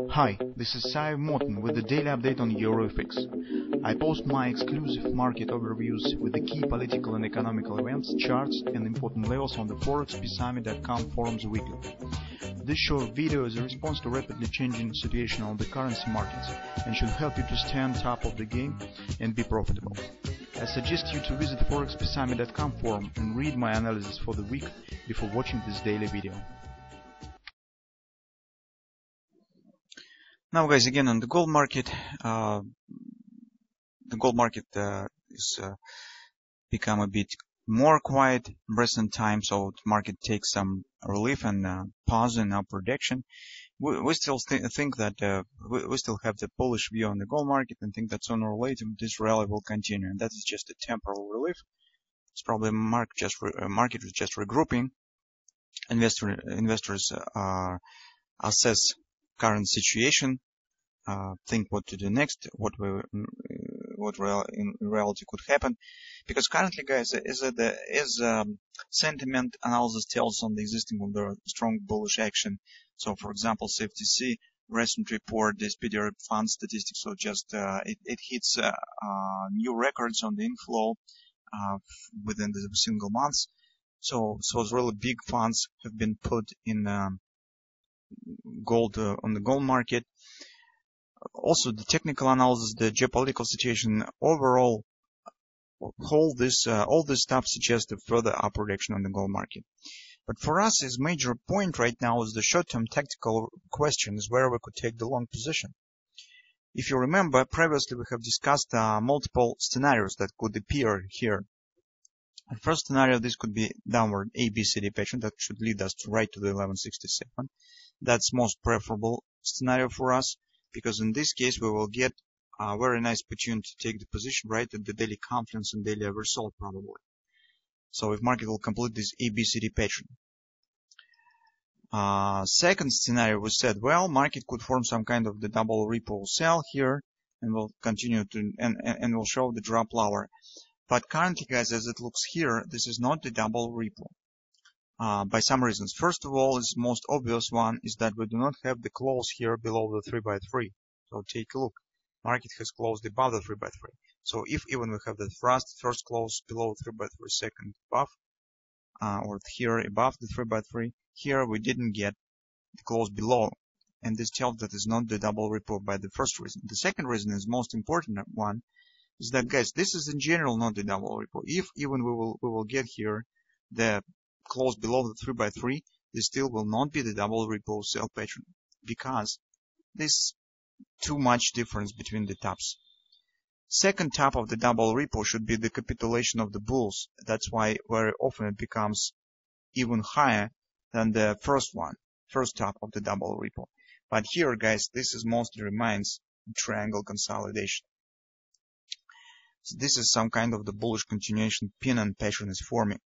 Hi, this is Sive Morten with the daily update on EuroFX. I post my exclusive market overviews with the key political and economical events, charts and important levels on the ForexPeaceArmy.com forums weekly. This short video is a response to rapidly changing situation on the currency markets and should help you to stay on top of the game and be profitable. I suggest you to visit ForexPeaceArmy.com forum and read my analysis for the week before watching this daily video. Now guys, again on the gold market, is become a bit more quiet in recent times, so the market takes some relief and pause in our prediction. We still think that we still have the bullish view on the gold market and think that sooner or later this rally will continue, and that is just a temporal relief. It's probably market is just regrouping. Investors assess current situation, think what to do next, what in reality could happen, because currently, guys, sentiment analysis tells on the existing of the strong bullish action. So, for example, CFTC recent report, the SPDR fund statistics, so just it hits new records on the inflow within the single months. So really big funds have been put in gold on the gold market. Also, the technical analysis, the geopolitical situation overall, all this stuff suggests a further upward action on the gold market. But for us, his major point right now is the short-term tactical question is where we could take the long position. If you remember, previously we have discussed multiple scenarios that could appear here. The first scenario, this could be downward ABCD pattern that should lead us right to the 1167. That's most preferable scenario for us, because in this case we will get a very nice opportunity to take the position right at the daily confluence and daily average sold probably. So if market will complete this ABCD pattern. Second scenario, we said, well, market could form some kind of the double repo sell here and will continue to and will show the drop lower. But currently, guys, as it looks here, this is not the double repo. By some reasons. First of all, is most obvious one is that we do not have the close here below the 3x3. So take a look. Market has closed above the 3x3. So if even we have the first close below 3x3, second above, or here above the 3x3, here we didn't get the close below. And this tells that it's not the double repo by the first reason. The second reason is most important one is that, guys, this is in general not the double repo. If even we will get here the close below the 3x3, this still will not be the double repo sell pattern, because there's too much difference between the tops. Second top of the double repo should be the capitulation of the bulls. That's why very often it becomes even higher than the first top of the double repo. But here, guys, this is mostly remains triangle consolidation. So this is some kind of the bullish continuation pennant pattern is forming.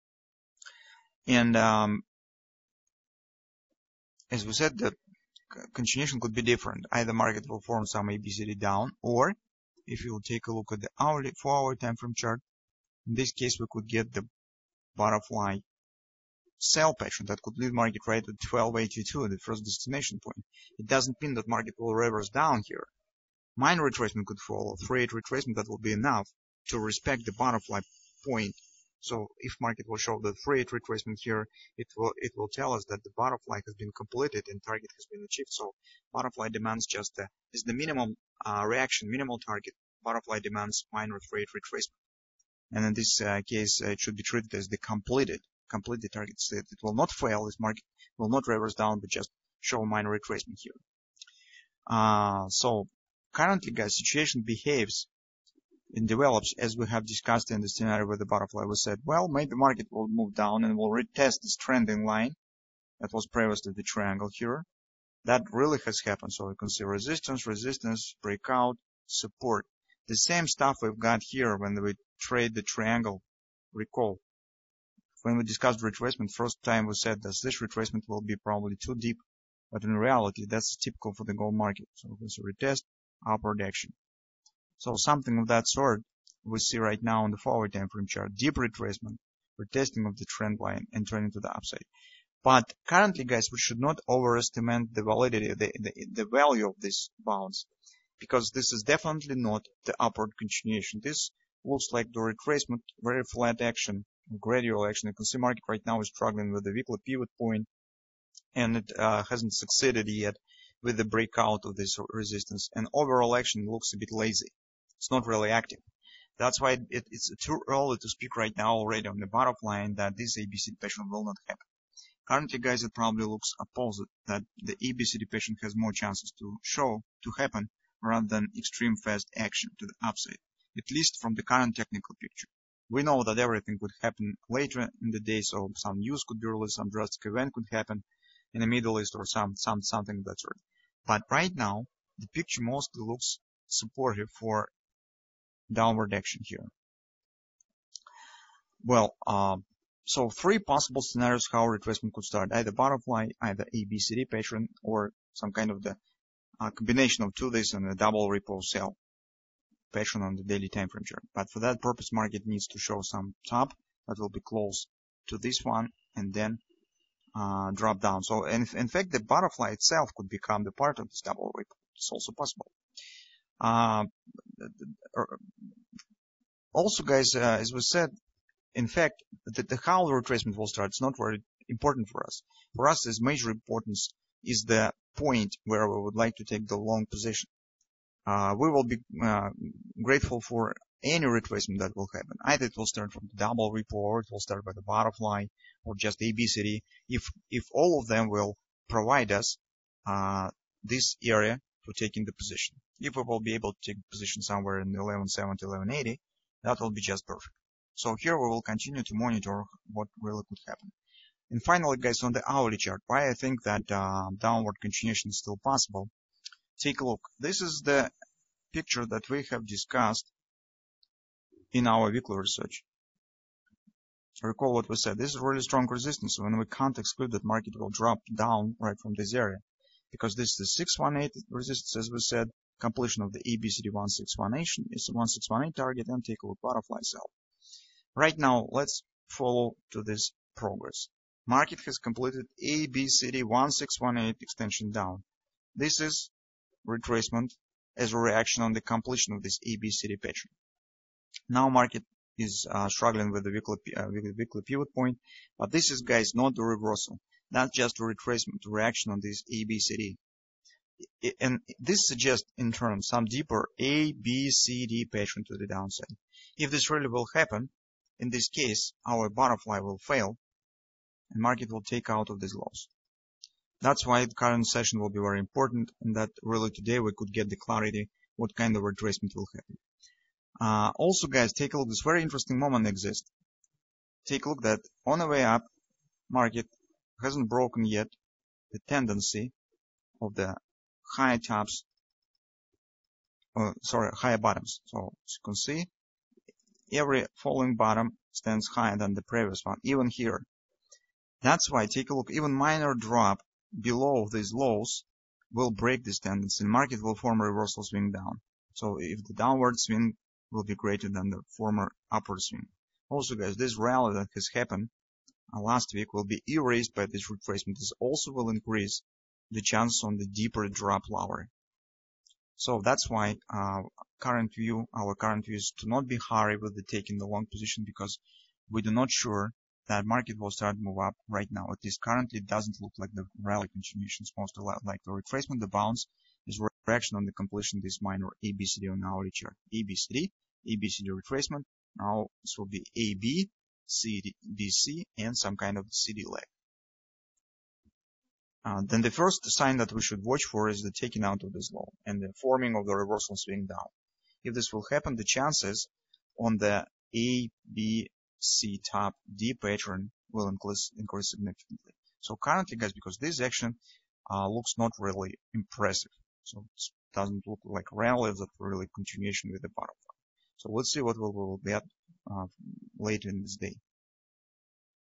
And as we said, the continuation could be different. Either market will form some ABCD down, or if you will take a look at the 4-hour time frame chart, in this case we could get the butterfly sell pattern that could lead market right at 1282, the first destination point. It doesn't mean that market will reverse down here. Minor retracement could follow, 3-8 retracement, that will be enough to respect the butterfly point. So if market will show the 3-8 retracement here, it will tell us that the butterfly has been completed and target has been achieved. So butterfly demands just is the minimum reaction, minimal target. Butterfly demands minor 3-8 retracement, and in this case, it should be treated as the completed target. So it will not fail. This market will not reverse down, but just show minor retracement here. So currently, guys, situation behaves and develops as we have discussed in the scenario with the butterfly. We said, well, maybe market will move down and will retest this trending line that was previously the triangle here. That really has happened. So you can see resistance, breakout, support. The same stuff we've got here when we trade the triangle. Recall, when we discussed retracement, first time we said that this retracement will be probably too deep, but in reality, that's typical for the gold market. So it's a retest, upward action. So something of that sort we see right now on the forward time frame chart. Deep retracement, retesting of the trend line and turning to the upside. But currently, guys, we should not overestimate the validity, the value of this bounce, because this is definitely not the upward continuation. This looks like the retracement, very flat action, gradual action. You can see market right now is struggling with the weekly pivot point, and it hasn't succeeded yet with the breakout of this resistance. And overall action looks a bit lazy. It's not really active. That's why it's too early to speak right now already on the bottom line that this ABCD pattern will not happen. Currently, guys, it probably looks opposite, that the ABCD pattern has more chances to happen rather than extreme fast action to the upside, at least from the current technical picture. We know that everything could happen later in the day, so some news could be released, some drastic event could happen in the Middle East or something of that sort. But right now, the picture mostly looks supportive for downward action here. Well, so three possible scenarios how retracement could start: either butterfly, either ABCD pattern, or some kind of the combination of two this and a double ripple sell pattern on the daily time frame chart. But for that purpose, market needs to show some top that will be close to this one and then drop down. So in fact, the butterfly itself could become the part of this double ripple. It's also possible. Also, guys, as we said, in fact, how the retracement will start is not very important for us. For us, its major importance is the point where we would like to take the long position. We will be grateful for any retracement that will happen. Either it will start from the double ripple, or it will start by the butterfly, or just ABCD. If all of them will provide us this area for taking the position. If we will be able to take the position somewhere in 1170, 1180, that will be just perfect. So here we will continue to monitor what really could happen. And finally, guys, on the hourly chart, why I think that downward continuation is still possible. Take a look. This is the picture that we have discussed in our weekly research. So recall what we said. This is really strong resistance when we can't exclude that market will drop down right from this area, because this is 618 resistance, as we said. Completion of the ABCD 1618 is 1618 target, and take a look, butterfly sell. Right now, let's follow to this progress. Market has completed ABCD 1618 extension down. This is retracement as a reaction on the completion of this ABCD pattern. Now market is struggling with the weekly pivot point, but this is, guys, not the reversal. That's just a retracement, reaction on this ABCD. And this suggests, in turn, some deeper ABCD pattern to the downside. If this really will happen, in this case, our butterfly will fail, and market will take out of these lows. That's why the current session will be very important, and that really today we could get the clarity what kind of retracement will happen. Also, guys, take a look. This very interesting moment exists. Take a look that on the way up, market hasn't broken yet the tendency of the high tops, higher bottoms. So as you can see, every falling bottom stands higher than the previous one, even here. That's why, take a look, even minor drop below these lows will break this tendency, and market will form a reversal swing down. So if the downward swing will be greater than the former upward swing. Also, guys, this rally that has happened last week will be erased by this retracement. This also will increase the chance on the deeper drop lower. So that's why our current view is to not be hurried with the taking the long position, because we do not sure that market will start to move up right now. At least currently it doesn't look like the rally continuation. It's mostly like the retracement. The bounce is reaction on the completion of this minor ABCD on hourly chart. ABCD retracement. Now this will be AB, CD, DC, and some kind of CD leg. Then the first sign that we should watch for is the taking out of this low and the forming of the reversal swing down. If this will happen, the chances on the ABC top D pattern will increase significantly. So currently, guys, because this action looks not really impressive, so it doesn't look like rally, that really continuation with the butterfly. So let's see what we will get later in this day.